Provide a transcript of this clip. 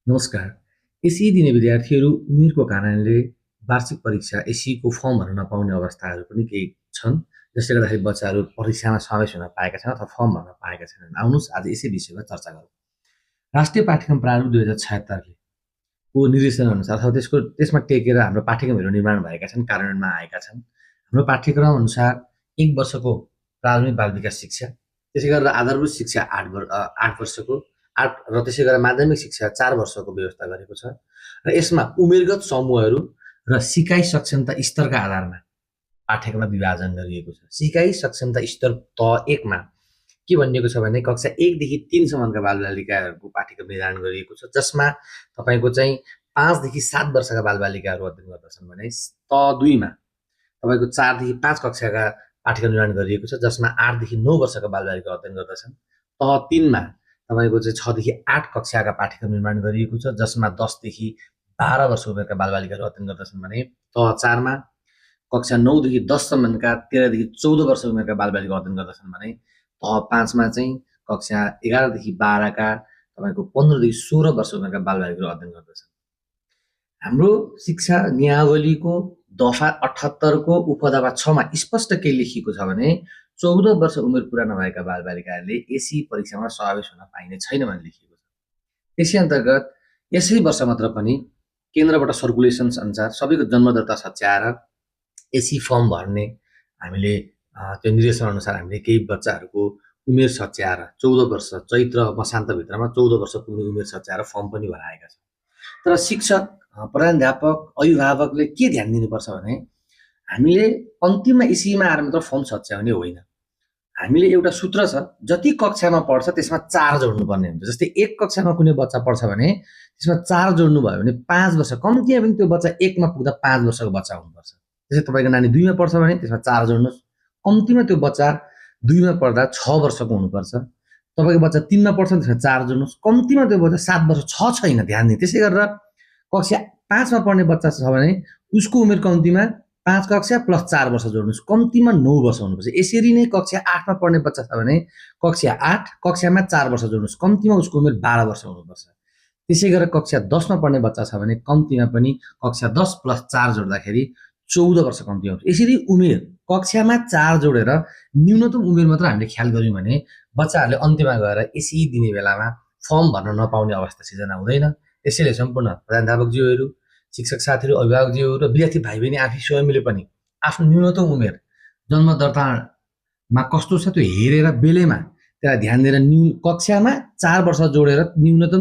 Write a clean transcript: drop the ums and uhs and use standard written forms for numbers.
नमस्कार। एसई दिने विद्यार्थीहरू उमेरको कारणले वार्षिक परीक्षा एसईको फर्महरू नपाउने अवस्थाहरू पनि केही छन्। जसले गर्दाखेरि बच्चाहरू परीक्षामा समावेश हुन पाएका छैनन् अथवा फर्म भर्न पाएका छैनन्। आउनुहोस् आज यसै विषयमा चर्चा गरौँ। राष्ट्रिय पाठ्यक्रम प्रारूप 2076 को निर्देशनअनुसार अथवा त्यसमा टेकेर हाम्रो पाठ्यक्रमहरू निर्माण भएका छन्, कार्यान्वयनमा आएका छन्। हाम्रो पाठ्यक्रम अनुसार 1 वर्षको प्राथमिक बाल विकास शिक्षा, त्यसै गरेर आधारभूत शिक्षा 8 वर्षको, र त्यसै गरेर माध्यमिक शिक्षा 4 वर्षको व्यवस्था गरेको छ। र यसमा उमेरगत समूहहरू र सिकाइ सक्षमता स्तरका आधारमा पाठ्यक्रममा विभाजन गरिएको छ। सिकाइ सक्षमता स्तर त 1 मा के भनिएको छ भने कक्षा 1 देखि 3 सम्मका बालबालिकाहरूको पाठ्यक्रम निर्धारण गरिएको छ, जसमा तपाईको चाहिँ 5 देखि 7 वर्षका बालबालिकाहरू अध्ययन गर्दछन् भने त 2 मा तपाईको 4 देखि 5 कक्षाका पाठ्यक्रम निर्माण गरिएको छ, जसमा 8 देखि 9 वर्षका बालबालिका अध्ययन गर्दछन्। त 3 मा तपाईको चाहिँ 6 देखि 8 कक्षाका पाठ्यक्रम निर्माण गरिएको छ, जसमा 10 देखि 12 वर्ष उमेरका बालबालिकाहरू अध्ययन गर्दछन् भने त 4 मा कक्षा 9 देखि 10 सम्मका 13 देखि 14 वर्ष उमेरका बालबालिका अध्ययन गर्दछन् भने त 5 मा चाहिँ कक्षा 11 देखि 12 का तपाईको 15 देखि 16 वर्ष उमेरका बालबालिकाहरू अध्ययन गर्दछन्। हाम्रो शिक्षा नियावलीको दफा 78 को उपदफा 6 मा स्पष्ट के लेखिएको छ भने 14 वर्ष उमेर पुरा नभएका बालबालिकाहरूले एसई परीक्षामा समावेश हुन पाइने छैन भन्ने लेखिएको छ। यसै अन्तर्गत यसै वर्ष मात्र पनि केन्द्रबाट सर्कुलेसन्स अनुसार सबैको जन्मदर्ता सच्याएर एसई फर्म भर्ने हामीले त्यो निर्देशन अनुसार हामीले केही बच्चाहरूको उमेर सच्याएर 14 वर्ष चैत्र मसान्तभित्रमा 14 वर्ष पुग्ने उमेर सच्याएर फर्म पनि भराएका छन्। तर शिक्षक, प्रधानाध्यापक, अभिभावकले के ध्यान दिनुपर्छ भने हामीले अन्तिममा एसईमा आएर मात्र फर्म सच्याउने होइन। हामीले एउटा सूत्र छ, जति कक्षामा पढ्छ त्यसमा 4 जोड्नुपर्ने हुन्छ। जस्तै 1 कक्षामा कुनै बच्चा पढ्छ भने त्यसमा 4 जोड्नु भयो भने 5 वर्ष, कम्तीमा पनि त्यो बच्चा 1 मा पुग्दा 5 वर्षको बच्चा हुनुपर्छ। त्यसै तपाईको नानी 2 मा पढ्छ भने त्यसमा 4 जोड्नुस्। कम्तीमा त्यो बच्चा 2 मा पढ्दा 6 वर्षको हुनुपर्छ। तपाईको बच्चा 3 मा पढ्छ भने त्यसमा 4 जोड्नुस्। कम्तीमा त्यो बच्चा 7 वर्ष छैन, ध्यान दिनु। त्यसै गरेर कक्षा 5 मा पढ्ने बच्चा छ भने उसको उमेर कम्तीमा 5 कक्षा प्लस 4 वर्ष जोड्नुस्, कम्तीमा 9 वर्ष हुनुपर्छ। यसरी नै कक्षा 8 मा पढ्ने बच्चा छ भने कक्षा 8 कक्षामा 4 वर्ष जोड्नुस्, कम्तीमा उसको उमेर 12 वर्ष हुनुपर्छ। त्यसै गरेर कक्षा 10 मा पढ्ने बच्चा छ भने कम्तीमा पनि कक्षा 10 प्लस 4 जोड्दाखेरि 14 वर्ष कम्तीमा हुन्छ। यसरी उमेर कक्षामा 4 जोडेर न्यूनतम उमेर मात्र हामीले ख्याल गर्यौं भने बच्चाहरूले अन्त्यमा गएर एसई दिने बेलामा फर्म भर्न नपाउने अवस्था सिर्जना हुँदैन। यसैले सम्पूर्ण प्रधानाध्यापकज्यूहरू, शिक्षक साथीहरू, अभिभावकज्यूहरू र विद्यार्थी भाइ बहिनी आफै स्वयंले पनि आफ्नो न्यूनतम उमेर जन्म दर्तामा कस्तो छ त्यो हेरेर बेलैमा त्यसलाई ध्यान दिएर कक्षामा 4 वर्ष जोडेर न्यूनतम